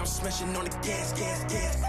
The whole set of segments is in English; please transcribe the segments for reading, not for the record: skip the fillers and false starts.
I'm smashing on the gas, gas, gas.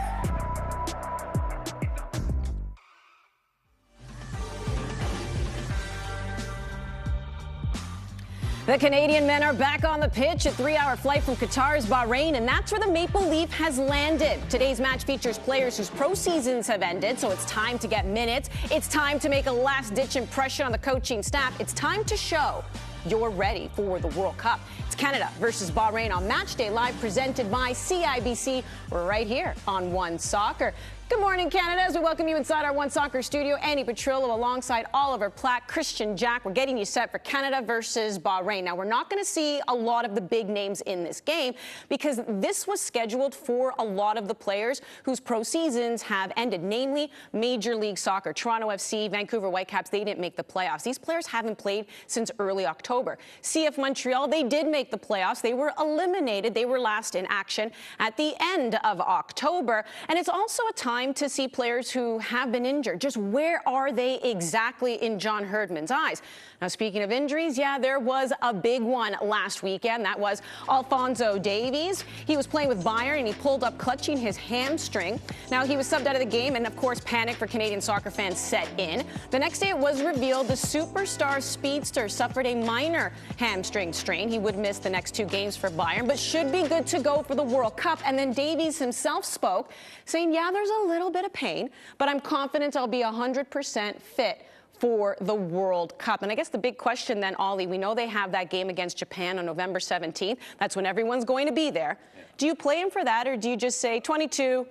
The Canadian men are back on the pitch, a 3-hour flight from Qatar's Bahrain, and that's where the Maple Leaf has landed. Today's match features players whose pro seasons have ended, so it's time to get minutes. It's time to make a last-ditch impression on the coaching staff. It's time to show you're ready for the World Cup. It's Canada versus Bahrain on Matchday Live, presented by CIBC. We're right here on One Soccer. Good morning, Canada, as we welcome you inside our One Soccer studio. Annie Petrillo alongside Oliver Platt, Christian Jack. We're getting you set for Canada versus Bahrain. Now, we're not going to see a lot of the big names in this game because this was scheduled for a lot of the players whose pro seasons have ended, namely Major League Soccer. Toronto FC, Vancouver Whitecaps, they didn't make the playoffs. These players haven't played since early October. CF Montreal, they did make the playoffs. They were eliminated. They were last in action at the end of October. And it's also a time to see players who have been injured. Just where are they exactly in John Herdman's eyes? Now, speaking of injuries, yeah, there was a big one last weekend. That was Alphonso Davies. He was playing with Bayern and he pulled up clutching his hamstring. Now, he was subbed out of the game, and of course, panic for Canadian soccer fans set in. The next day, it was revealed the superstar speedster suffered a minor hamstring strain. He would miss the next 2 games for Bayern, but should be good to go for the World Cup. And then Davies himself spoke, saying, yeah, there's a little bit of pain, but I'm confident I'll be 100% fit for the World Cup. And I guess the big question then, Ollie, we know they have that game against Japan on November 17th. That's when everyone's going to be there. Yeah. Do you play him for that, or do you just say 22,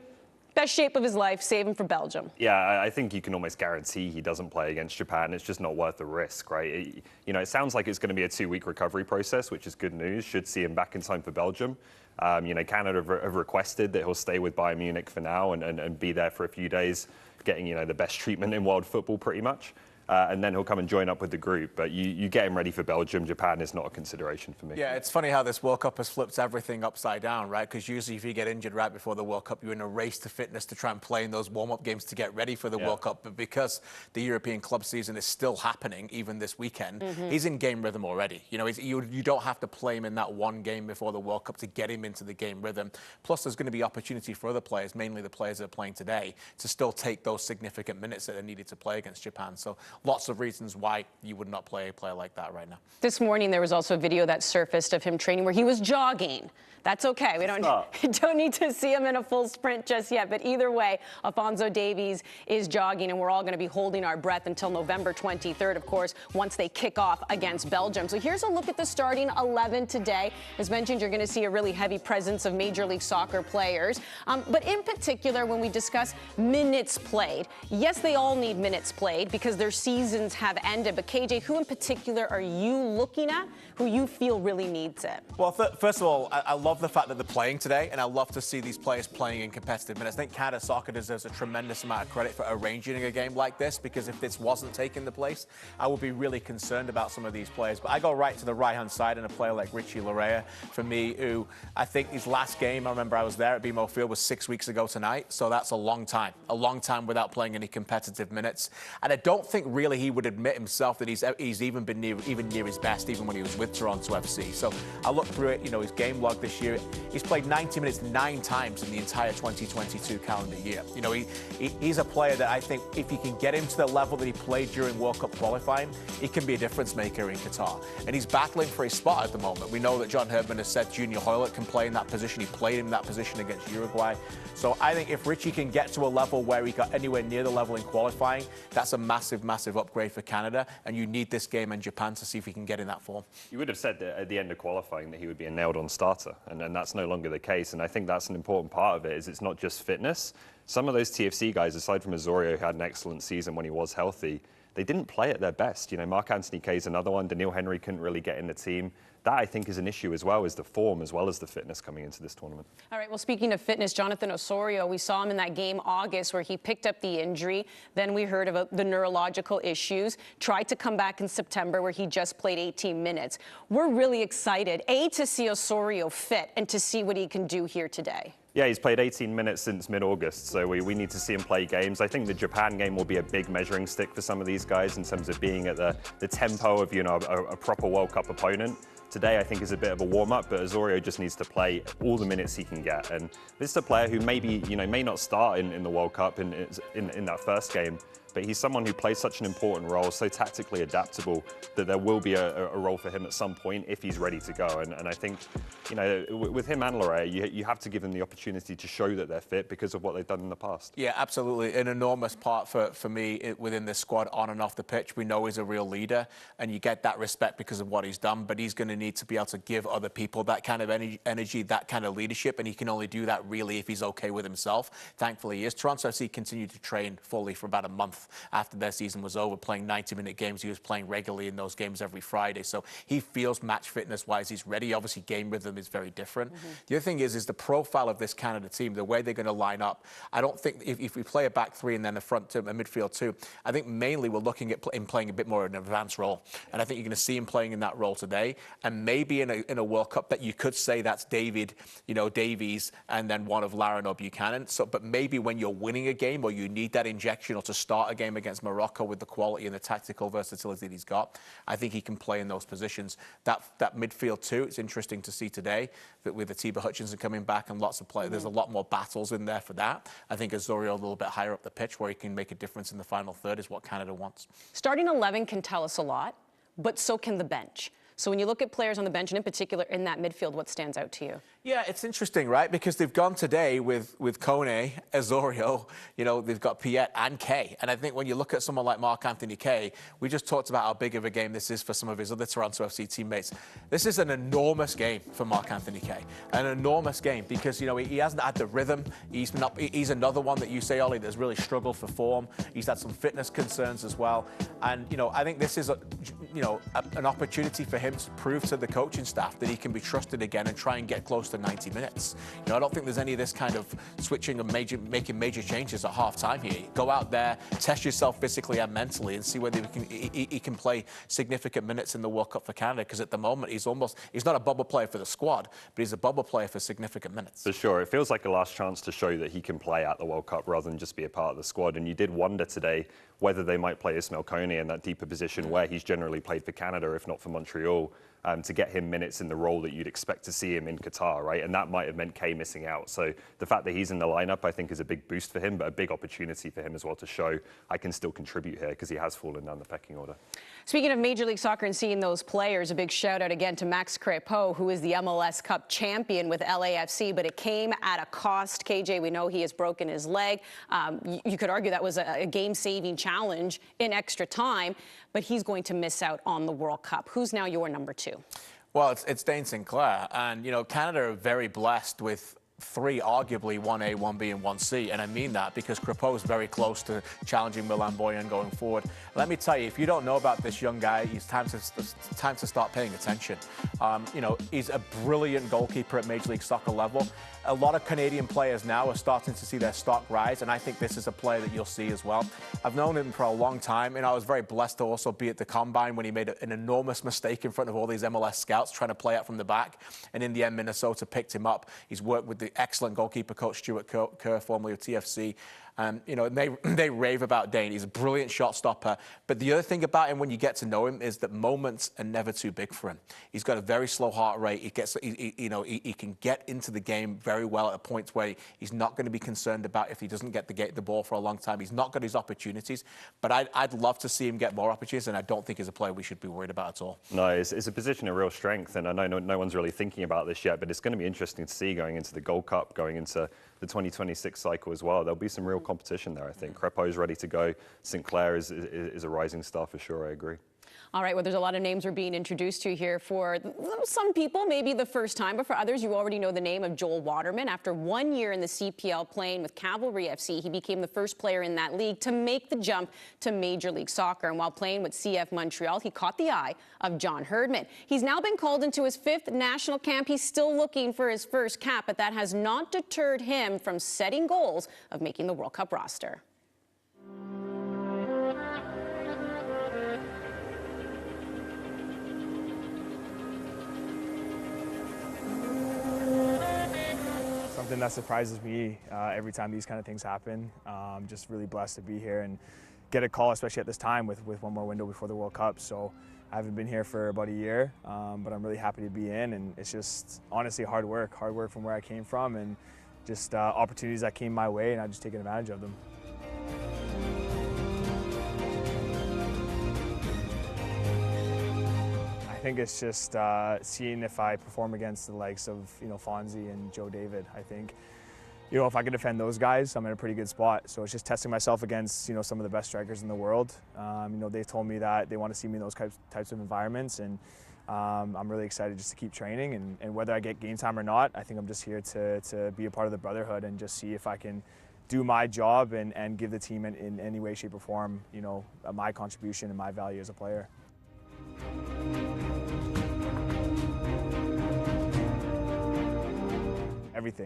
best shape of his life, save him for Belgium? Yeah, I think you can almost guarantee he doesn't play against Japan. It's just not worth the risk, right? It sounds like it's going to be a 2-week recovery process, which is good news. Should see him back in time for Belgium. Canada have requested that he'll stay with Bayern Munich for now and be there for a few days, getting, the best treatment in world football pretty much. And then he'll come and join up with the group. But you get him ready for Belgium. Japan is not a consideration for me. Yeah, it's funny how this World Cup has flipped everything upside down, right? Because usually if you get injured right before the World Cup, you're in a race to fitness to try and play in those warm-up games to get ready for the World Cup. But because the European club season is still happening, even this weekend, he's in game rhythm already. You don't have to play him in that one game before the World Cup to get him into the game rhythm. Plus, there's going to be opportunity for other players, mainly the players that are playing today, to still take those significant minutes that are needed to play against Japan. So lots of reasons why you would not play a player like that right now. This morning, there was also a video that surfaced of him training where he was jogging. That's okay. We don't need to see him in a full sprint just yet. But either way, Alphonso Davies is jogging, and we're all going to be holding our breath until November 23rd, of course, once they kick off against Belgium. So here's a look at the starting 11 today. As mentioned, you're going to see a really heavy presence of Major League Soccer players. But in particular, when we discuss minutes played, yes, they all need minutes played because their seasons have ended. But KJ, who in particular are you looking at who you feel really needs it? Well, first of all, I love the fact that they're playing today, and I love to see these players playing in competitive minutes. I think Canada Soccer deserves a tremendous amount of credit for arranging a game like this, because if this wasn't taking the place, I would be really concerned about some of these players. But I go right to the right-hand side, and a player like Richie Larea, for me, who I think his last game, I remember I was there at BMO Field, was 6 weeks ago tonight, so that's a long time without playing any competitive minutes. And I don't think really he would admit himself that he's even been near his best, even when he was with Toronto FC. So I looked through it, his game log this year. He's played 90 minutes 9 times in the entire 2022 calendar year. He's a player that I think if you can get him to the level that he played during World Cup qualifying, he can be a difference maker in Qatar. And he's battling for his spot at the moment. We know that John Herdman has said Junior Hoylett can play in that position. He played in that position against Uruguay. So I think if Richie can get to a level where he got anywhere near the level in qualifying, that's a massive, massive upgrade for Canada. And you need this game in Japan to see if he can get in that form. You would have said that at the end of qualifying that he would be a nailed-on starter, and that's no longer the case. And I think that's an important part of it, is it's not just fitness. Some of those TFC guys, aside from Osorio, who had an excellent season when he was healthy, they didn't play at their best. Marc-Anthony Kaye is another one. Daniil Henry couldn't really get in the team. That, I think, is an issue as well, is the form as well as the fitness coming into this tournament. All right, well, speaking of fitness, Jonathan Osorio, we saw him in that game August where he picked up the injury. Then we heard about the neurological issues, tried to come back in September where he just played 18 minutes. We're really excited, to see Osorio fit and to see what he can do here today. Yeah, he's played 18 minutes since mid-August, so we need to see him play games. I think the Japan game will be a big measuring stick for some of these guys in terms of being at the tempo of, a proper World Cup opponent. today I think is a bit of a warm-up, but Osorio just needs to play all the minutes he can get. And this is a player who maybe, may not start in the World Cup in that first game, but he's someone who plays such an important role, so tactically adaptable, that there will be a role for him at some point if he's ready to go. And I think, with him and Loré, you have to give them the opportunity to show that they're fit because of what they've done in the past. Yeah, absolutely. An enormous part for me within this squad on and off the pitch. We know he's a real leader, and you get that respect because of what he's done, but he's going to need to be able to give other people that kind of energy, that kind of leadership, and he can only do that really if he's okay with himself. Thankfully, he is. Toronto FC continued to train fully for about a month after their season was over, playing 90-minute games. He was playing regularly in those games every Friday. So he feels match fitness-wise, he's ready. Obviously, game rhythm is very different. The other thing is the profile of this Canada team, the way they're going to line up. I don't think if we play a back three and then a front two, a midfield two, I think mainly we're looking at him playing a bit more of an advanced role. And I think you're going to see him playing in that role today. And maybe in a World Cup that you could say that's Davies, and then one of Larin or Buchanan. So, but maybe when you're winning a game or you need that injection or to start a game against Morocco with the quality and the tactical versatility that he's got, I think he can play in those positions. That midfield too, it's interesting to see today that with Atiba Hutchinson coming back and lots of play, there's a lot more battles in there for that. I think Osorio a little bit higher up the pitch where he can make a difference in the final third is what Canada wants. Starting 11 can tell us a lot, but so can the bench. So when you look at players on the bench, and in particular in that midfield, what stands out to you? Yeah, it's interesting, right? Because they've gone today with Kone, Osorio, they've got Piet and Kay. And I think when you look at someone like Marc-Anthony Kay, we just talked about how big of a game this is for some of his other Toronto FC teammates. This is an enormous game for Marc-Anthony Kay. An enormous game because, he hasn't had the rhythm. He's another one that you say, Ollie, that's really struggled for form. He's had some fitness concerns as well. And, I think this is, an opportunity for him to prove to the coaching staff that he can be trusted again and try and get close to 90 minutes. I don't think there's any of this kind of switching and making major changes at half-time here. Go out there, test yourself physically and mentally and see whether he can play significant minutes in the World Cup for Canada, because at the moment he's not a bubble player for the squad, but he's a bubble player for significant minutes. For sure. It feels like a last chance to show that he can play at the World Cup rather than just be a part of the squad. And you did wonder today whether they might play Ismael Kone in that deeper position where he's generally played for Canada, if not for Montreal, to get him minutes in the role that you'd expect to see him in Qatar, right? And that might have meant Kay missing out. So the fact that he's in the lineup, I think, is a big boost for him, but a big opportunity for him as well to show I can still contribute here because he has fallen down the pecking order. Speaking of Major League Soccer and seeing those players, a big shout out again to Max Crépeau, who is the MLS Cup champion with LAFC, but it came at a cost. KJ, we know he has broken his leg. You could argue that was a game-saving challenge in extra time, but he's going to miss out on the World Cup. Who's now your number two? Well, it's Dane Sinclair. And, Canada are very blessed with three, arguably 1A, 1B, and 1C. And I mean that because Crépeau is very close to challenging Milan Boyan going forward. Let me tell you, if you don't know about this young guy, it's time to start paying attention. He's a brilliant goalkeeper at Major League Soccer level. A lot of Canadian players now are starting to see their stock rise, and I think this is a player that you'll see as well. I've known him for a long time, and I was very blessed to also be at the Combine when he made an enormous mistake in front of all these MLS scouts trying to play out from the back, and in the end, Minnesota picked him up. He's worked with the excellent goalkeeper coach Stuart Kerr, formerly of TFC. They rave about Dane. He's a brilliant shot stopper. But the other thing about him when you get to know him is that moments are never too big for him. He's got a very slow heart rate. He can get into the game very well at a point where he's not going to be concerned about if he doesn't get the ball for a long time. He's not got his opportunities. But I'd love to see him get more opportunities, and I don't think he's a player we should be worried about at all. No, it's a position of real strength, and I know no one's really thinking about this yet, but it's going to be interesting to see going into the Gold Cup, going into the 2026 cycle as well. There'll be some real competition there, I think. Crépeau's ready to go. Sinclair is a rising star for sure, I agree. All right, well, there's a lot of names we're being introduced to here. For some people, maybe the first time, but for others, you already know the name of Joel Waterman. After 1 year in the CPL playing with Cavalry FC, he became the first player in that league to make the jump to Major League Soccer. And while playing with CF Montreal, he caught the eye of John Herdman. He's now been called into his 5th national camp. He's still looking for his first cap, but that has not deterred him from setting goals of making the World Cup roster. Something that surprises me every time these kind of things happen. Just really blessed to be here and get a call, especially at this time with one more window before the World Cup. So I haven't been here for about a year, but I'm really happy to be in, and it's just honestly hard work from where I came from, and just opportunities that came my way, and I've just taken advantage of them. I think it's just seeing if I perform against the likes of Fonzie and Joe David. I think if I can defend those guys, I'm in a pretty good spot. So it's just testing myself against some of the best strikers in the world. They told me that they want to see me in those types of environments, and I'm really excited just to keep training. And whether I get game time or not, I think I'm just here to be a part of the brotherhood and just see if I can do my job and give the team in any way, shape, or form, my contribution and my value as a player.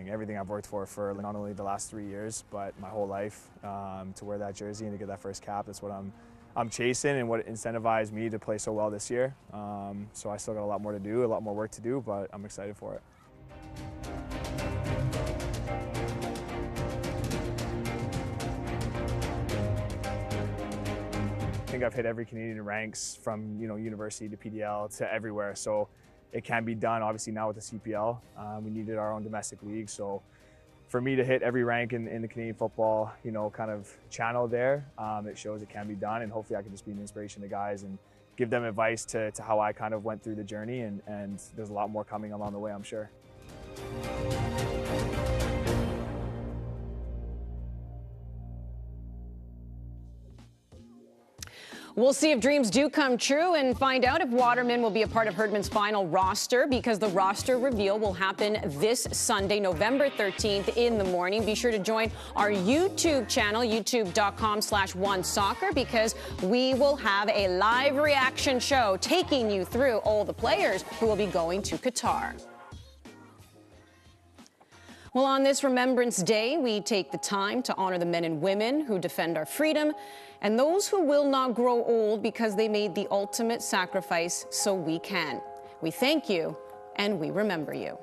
Everything I've worked for not only the last 3 years, but my whole life, to wear that jersey and to get that first cap. That's what I'm chasing, and what incentivized me to play so well this year. So I still got a lot more to do, a lot more work to do, but I'm excited for it. I think I've hit every Canadian ranks from university to PDL to everywhere. So it can be done, obviously, now with the CPL. We needed our own domestic league. So for me to hit every rank in the Canadian football, kind of channel there, it shows it can be done. And hopefully I can just be an inspiration to guys and give them advice to how I kind of went through the journey. And there's a lot more coming along the way, I'm sure. We'll see if dreams do come true and find out if Waterman will be a part of Herdman's final roster, because the roster reveal will happen this Sunday, November 13th in the morning. Be sure to join our YouTube channel, youtube.com/OneSoccer, because we will have a live reaction show taking you through all the players who will be going to Qatar. Well, on this Remembrance Day, we take the time to honor the men and women who defend our freedom and those who will not grow old because they made the ultimate sacrifice so we can. We thank you and we remember you.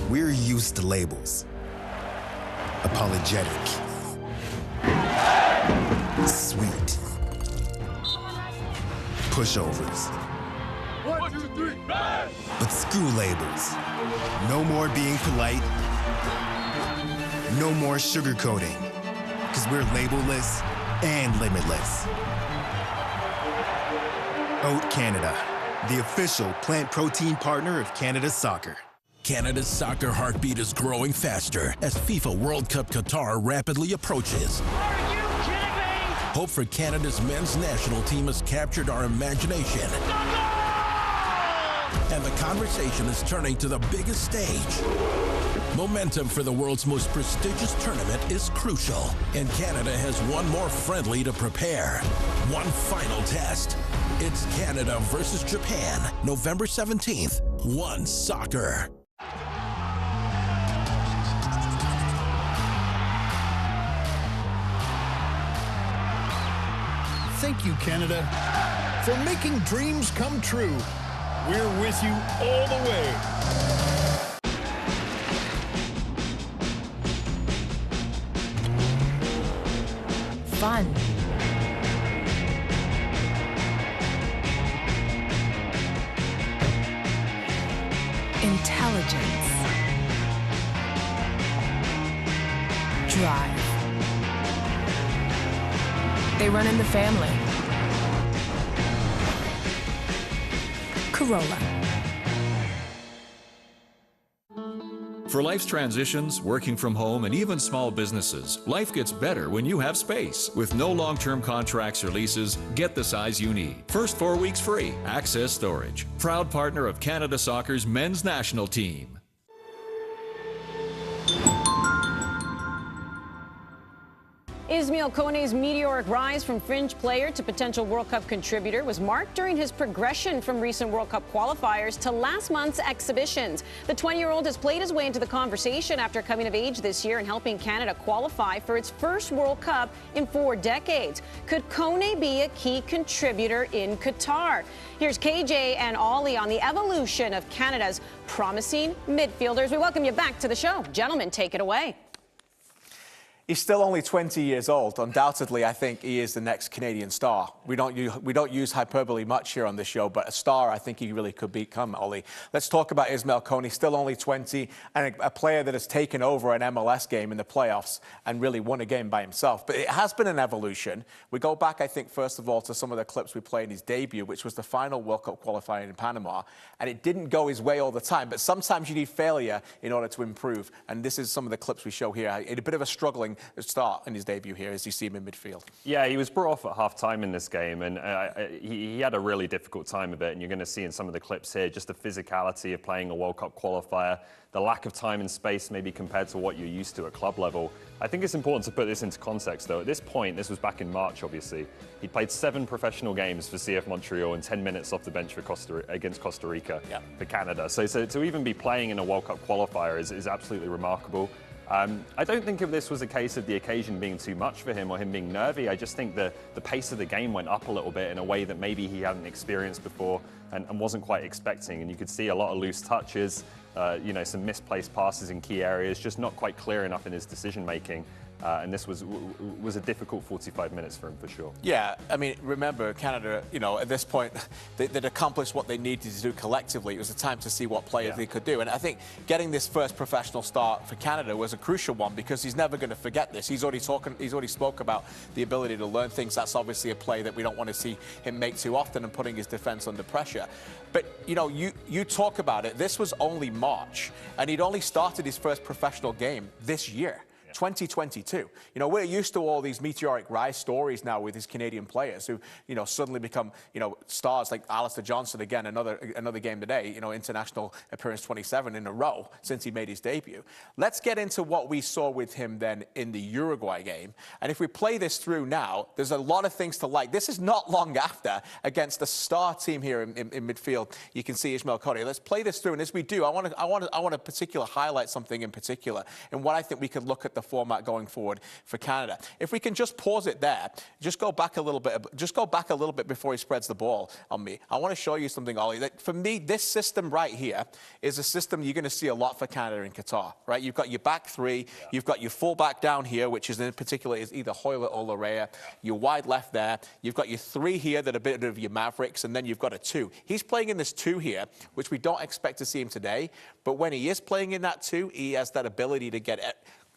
We're used to labels. Apologetic. Sweet. Pushovers. 1, 2, 3, bang! But screw labels. No more being polite. No more sugarcoating. Because we're labelless and limitless. Oat Canada, the official plant protein partner of Canada Soccer. Canada's soccer heartbeat is growing faster as FIFA World Cup Qatar rapidly approaches. Are you kidding me? Hope for Canada's men's national team has captured our imagination. And the conversation is turning to the biggest stage. Momentum for the world's most prestigious tournament is crucial, and Canada has one more friendly to prepare. One final test. It's Canada versus Japan, November 17th. One Soccer. Thank you, Canada, for making dreams come true. We're with you all the way. Fun. Intelligence. Drive. They run in the family. Corolla. For life's transitions, working from home, and even small businesses, life gets better when you have space. With no long-term contracts or leases, get the size you need. First 4 weeks free. Access Storage. Proud partner of Canada Soccer's men's national team. Ismael Kone's meteoric rise from fringe player to potential World Cup contributor was marked during his progression from recent World Cup qualifiers to last month's exhibitions. The 20-year-old has played his way into the conversation after coming of age this year and helping Canada qualify for its first World Cup in 4 decades. Could Kone be a key contributor in Qatar? Here's KJ and Ollie on the evolution of Canada's promising midfielders. We welcome you back to the show. Gentlemen, take it away. He's still only 20 years old. Undoubtedly, I think he is the next Canadian star. We don't use hyperbole much here on this show, but a star I think he really could become, Ollie. Let's talk about Ismael Kone, still only 20, and a player that has taken over an MLS game in the playoffs and really won a game by himself. But it has been an evolution. We go back, I think, first of all, to some of the clips we played in his debut, which was the final World Cup qualifying in Panama, and it didn't go his way all the time, but sometimes you need failure in order to improve, and this is some of the clips we show here. A bit of a struggling start in his debut here as you see him in midfield. Yeah, he was brought off at half-time in this game, and he had a really difficult time of it, and you're going to see in some of the clips here just the physicality of playing a World Cup qualifier, the lack of time and space maybe compared to what you're used to at club level. I think it's important to put this into context, though. At this point, this was back in March, obviously. He played 7 professional games for CF Montreal and 10 minutes off the bench for against Costa Rica for Canada. So to even be playing in a World Cup qualifier is absolutely remarkable. I don't think if this was a case of the occasion being too much for him or him being nervy. I just think the pace of the game went up a little bit in a way that maybe he hadn't experienced before and wasn't quite expecting. And you could see a lot of loose touches, some misplaced passes in key areas, just not quite clear enough in his decision making. And this was a difficult 45 minutes for him, for sure. Yeah, I mean, remember, Canada, at this point, they'd accomplished what they needed to do collectively. It was a time to see what players they could do. And I think getting this first professional start for Canada was a crucial one because he's never going to forget this. He's already spoke about the ability to learn things. That's obviously a play that we don't want to see him make too often and putting his defense under pressure. But, you talk about it. This was only March, and he'd only started his first professional game this year. 2022. We're used to all these meteoric rise stories now with these Canadian players who, suddenly become, stars like Alistair Johnson, again, another game today, international appearance 27 in a row since he made his debut. Let's get into what we saw with him then in the Uruguay game. And if we play this through now, there's a lot of things to like. This is not long after against the star team here in midfield. You can see Ismael Kone. Let's play this through. And as we do, I want to highlight something in particular and what I think we could look at the format going forward for Canada. If we can just pause it there, just go back a little bit before he spreads the ball on me. I want to show you something, Ollie, that for me, this system right here is a system you're going to see a lot for Canada in Qatar, right? You've got your back three, you've got your full back down here, which is in particular is either Hoyle or Larea, your wide left there, you've got your 3 here that are a bit of your Mavericks, and then you've got a 2. He's playing in this 2 here, which we don't expect to see him today, but when he is playing in that 2, he has that ability to get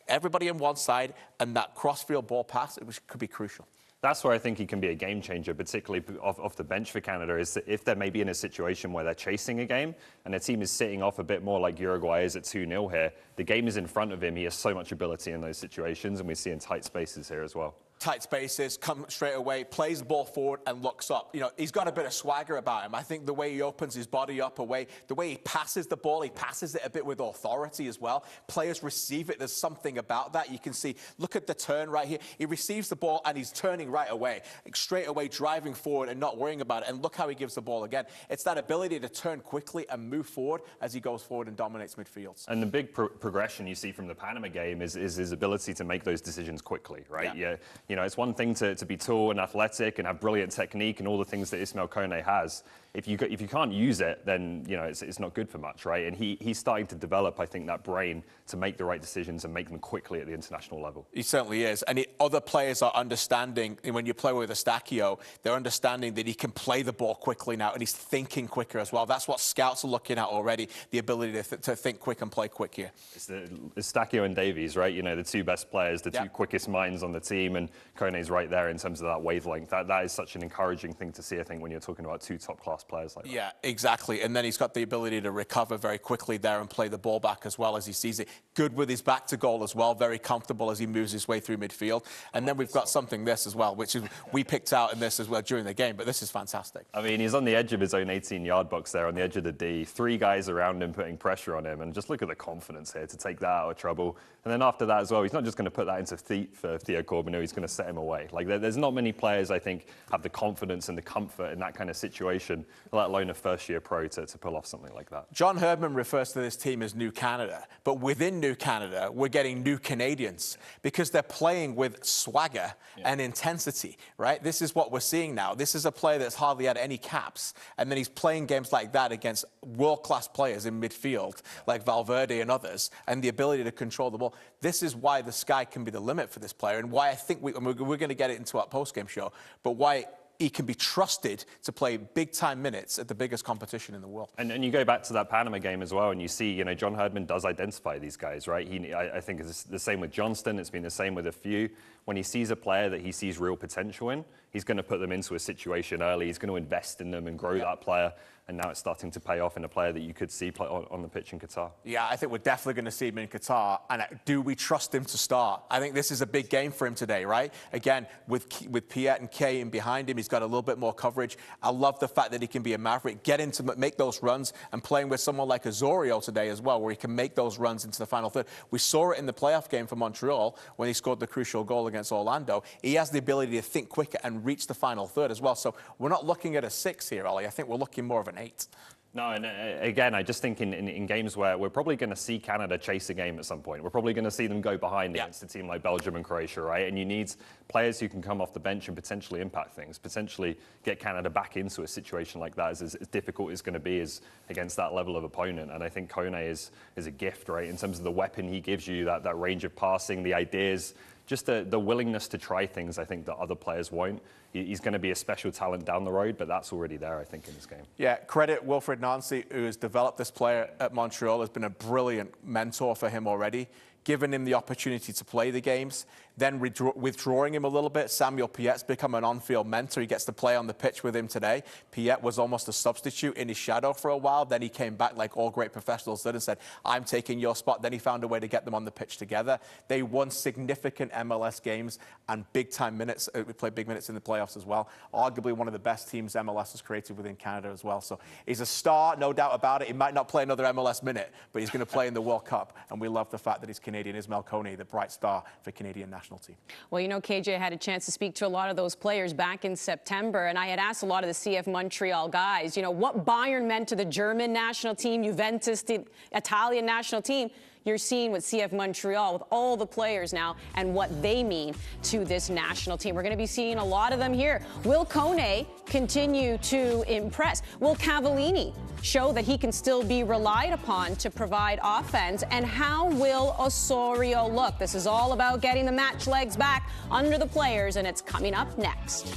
everybody on one side, and that cross-field ball pass, which could be crucial. That's where I think he can be a game changer, particularly off the bench for Canada, is that if they're maybe in a situation where they're chasing a game and their team is sitting off a bit more like Uruguay is at 2-0 here, the game is in front of him. He has so much ability in those situations, and we see in tight spaces here as well. Tight spaces, come straight away, plays the ball forward and looks up. He's got a bit of swagger about him. I think the way he opens his body up away, the way he passes the ball, he passes it a bit with authority as well. Players receive it. There's something about that. You can see, look at the turn right here. He receives the ball and he's turning right away, straight away driving forward and not worrying about it. And look how he gives the ball again. It's that ability to turn quickly and move forward as he goes forward and dominates midfields. And the big progression you see from the Panama game is his ability to make those decisions quickly, right? Yeah. It's one thing to be tall and athletic and have brilliant technique and all the things that Ismael Kone has. If you can't use it, then it's not good for much, right? And he's starting to develop, I think, that brain to make the right decisions and make them quickly at the international level. He certainly is. And other players are understanding, when you play with Eustáquio, they're understanding that he can play the ball quickly now, and he's thinking quicker as well. That's what scouts are looking at already, the ability to think quick and play quick here. It's Eustáquio and Davies, right? The 2 best players, the 2 quickest minds on the team, and Kone's right there in terms of that wavelength. That is such an encouraging thing to see, I think, when you're talking about 2 top-class players like that. Yeah, exactly. And then he's got the ability to recover very quickly there and play the ball back as well as he sees it. Good with his back to goal as well, very comfortable as he moves his way through midfield. And then we've got something this as well, which is we picked out in this as well during the game, but this is fantastic. I mean, he's on the edge of his own 18-yard box there, on the edge of the D. 3 guys around him putting pressure on him, and just look at the confidence here to take that out of trouble. And then after that as well, he's not just going to put that into for Theo Corbeanu, he's going to set him away. Like, there's not many players, I think, have the confidence and the comfort in that kind of situation let alone a first-year pro to pull off something like that. John Herdman refers to this team as New Canada, but within New Canada, we're getting new Canadians because they're playing with swagger and intensity, right? This is what we're seeing now. This is a player that's hardly had any caps, and then he's playing games like that against world-class players in midfield, like Valverde and others, and the ability to control the ball. This is why the sky can be the limit for this player, and why I think we're going to get it into our post-game show, but why he can be trusted to play big-time minutes at the biggest competition in the world. And you go back to that Panama game as well, and you see, you know, John Herdman does identify these guys, right? I think it's the same with Johnston. It's been the same with a few. When he sees a player that he sees real potential in, he's going to put them into a situation early. He's going to invest in them and grow that player. And now it's starting to pay off in a player that you could see play on the pitch in Qatar. Yeah, I think we're definitely going to see him in Qatar. And do we trust him to start? I think this is a big game for him today, right? Again, with Piet and Kay in behind him, he's got a little bit more coverage. I love the fact that he can be a maverick, get into make those runs, and playing with someone like Osorio today as well, where he can make those runs into the final third. We saw it in the playoff game for Montreal when he scored the crucial goal against Orlando. He has the ability to think quicker and reach the final third as well. So we're not looking at a 6 here, Ollie. I think we're looking more of an 8. No, and again, I just think in games where we're probably going to see Canada chase a game at some point. We're probably going to see them go behind against a team like Belgium and Croatia, right? And you need players who can come off the bench and potentially impact things, potentially get Canada back into a situation like that as difficult as it's going to be as against that level of opponent. And I think Kone is a gift, right, in terms of the weapon he gives you, that range of passing, the ideas, just the willingness to try things, I think, that other players won't. He's going to be a special talent down the road, but that's already there, I think, in this game. Yeah, credit Wilfried Nancy, who has developed this player at Montreal, has been a brilliant mentor for him already, given him the opportunity to play the games, then withdrawing him a little bit. Samuel Piet's become an on-field mentor. He gets to play on the pitch with him today. Piet was almost a substitute in his shadow for a while. Then he came back like all great professionals did and said, I'm taking your spot. Then he found a way to get them on the pitch together. They won significant MLS games and big-time minutes. We played big minutes in the playoffs as well. Arguably one of the best teams MLS has created within Canada as well. So he's a star, no doubt about it. He might not play another MLS minute, but he's going to play in the World Cup. And we love the fact that he's Canadian. Ismael Kone, the bright star for Canadian national team. Well, you know, KJ had a chance to speak to a lot of those players back in September, and I had asked a lot of the CF Montreal guys, you know, what Bayern meant to the German national team, Juventus, the Italian national team. You're seeing with CF Montreal, with all the players now, and what they mean to this national team. We're going to be seeing a lot of them here. Will Kone continue to impress? Will Cavallini show that he can still be relied upon to provide offense? And how will Osorio look? This is all about getting the match legs back under the players, and it's coming up next.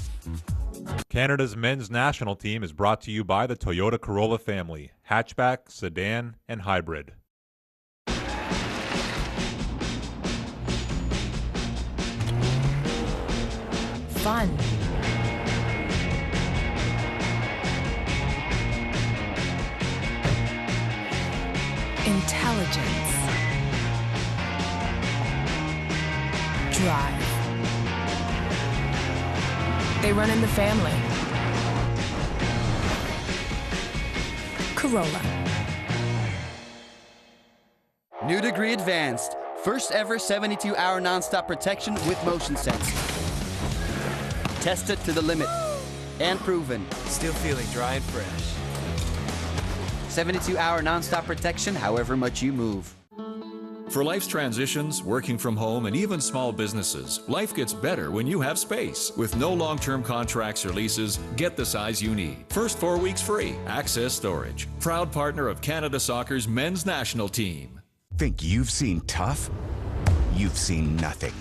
Canada's men's national team is brought to you by the Toyota Corolla family, hatchback, sedan, and hybrid. Fun. Intelligence. Drive. They run in the family. Corolla. New Degree Advanced. First ever 72-hour nonstop protection with motion sensor. Tested to the limit and proven. Still feeling dry and fresh. 72-hour nonstop protection however much you move. For life's transitions, working from home, and even small businesses, life gets better when you have space. With no long-term contracts or leases, get the size you need. First 4 weeks free. Access Storage. Proud partner of Canada Soccer's men's national team. Think you've seen tough? You've seen nothing.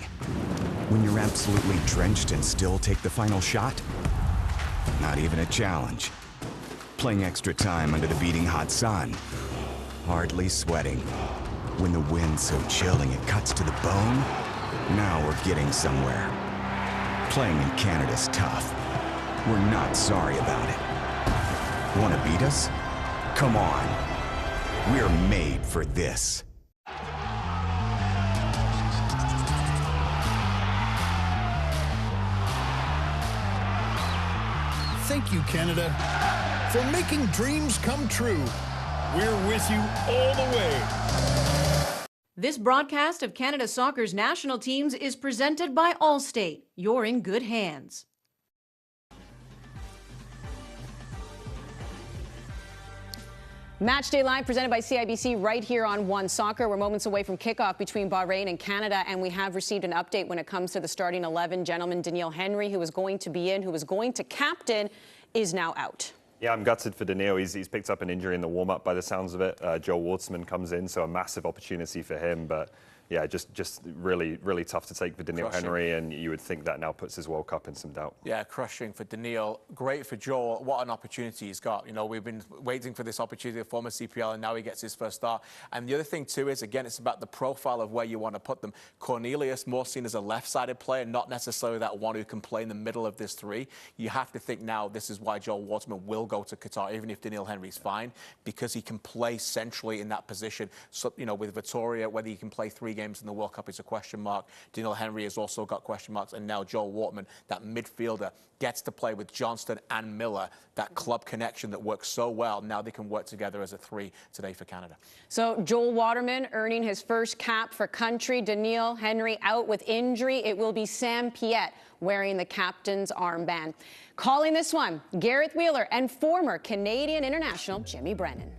When you're absolutely drenched and still take the final shot? Not even a challenge. Playing extra time under the beating hot sun. Hardly sweating. When the wind's so chilling it cuts to the bone? Now we're getting somewhere. Playing in Canada's tough. We're not sorry about it. Want to beat us? Come on. We're made for this. Thank you, Canada, for making dreams come true. We're with you all the way. This broadcast of Canada Soccer's national teams is presented by Allstate. You're in good hands. Matchday Live presented by CIBC right here on One Soccer. We're moments away from kickoff between Bahrain and Canada, and we have received an update when it comes to the starting 11. Gentleman Daniil Henry, who was going to be in, who was going to captain, is now out. Yeah, I'm gutted for Daniil. He's picked up an injury in the warm-up by the sounds of it. Joel Waterman comes in, so a massive opportunity for him. But yeah, just really, really tough to take for Daniil Henry, and you would think that now puts his World Cup in some doubt. Yeah, crushing for Daniil. Great for Joel. What an opportunity he's got. You know, we've been waiting for this opportunity, former CPL, and now he gets his first start. And the other thing, too, is, again, it's about the profile of where you want to put them. Cornelius, more seen as a left-sided player, not necessarily that one who can play in the middle of this three. You have to think now this is why Joel Waterman will go to Qatar, even if Daniil Henry's fine, because he can play centrally in that position. So, you know, with Vitoria, whether he can play 3 games in the World Cup is a question mark. Daniil Henry has also got question marks, and now Joel Waterman, that midfielder, gets to play with Johnston and Miller, that club connection that works so well. Now they can work together as a 3 today for Canada. So Joel Waterman earning his first cap for country. Daniil Henry out with injury. It will be Sam Piette wearing the captain's armband. Calling this one, Gareth Wheeler and former Canadian international Jimmy Brennan.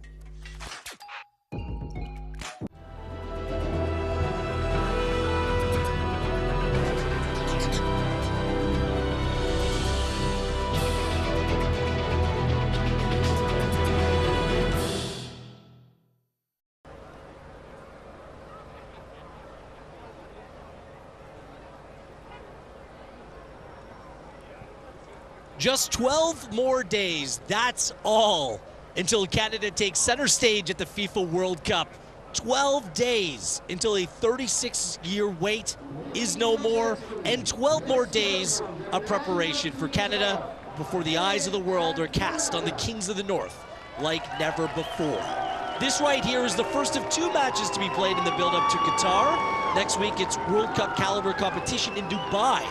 Just 12 more days, that's all, until Canada takes center stage at the FIFA World Cup. 12 days until a 36-year wait is no more, and 12 more days of preparation for Canada before the eyes of the world are cast on the Kings of the North like never before. This right here is the first of 2 matches to be played in the build-up to Qatar. Next week, it's World Cup caliber competition in Dubai,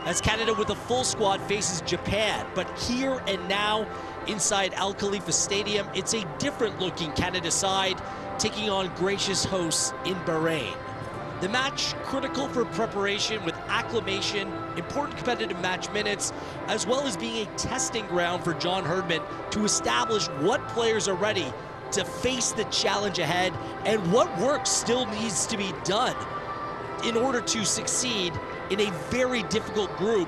as Canada with a full squad faces Japan. But here and now, inside Al Khalifa Stadium, it's a different looking Canada side taking on gracious hosts in Bahrain. The match critical for preparation with acclimation, important competitive match minutes, as well as being a testing ground for John Herdman to establish what players are ready to face the challenge ahead and what work still needs to be done in order to succeed in a very difficult group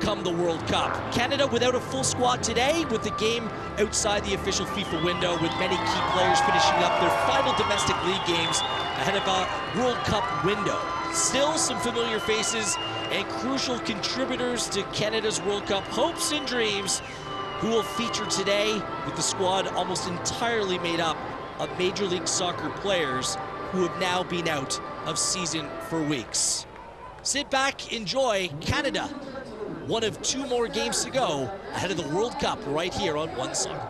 come the World Cup. Canada without a full squad today, with the game outside the official FIFA window, with many key players finishing up their final domestic league games ahead of a World Cup window. Still some familiar faces and crucial contributors to Canada's World Cup hopes and dreams, who will feature today with the squad almost entirely made up of Major League Soccer players who have now been out of season for weeks. Sit back, enjoy Canada. One of 2 more games to go ahead of the World Cup right here on One Soccer.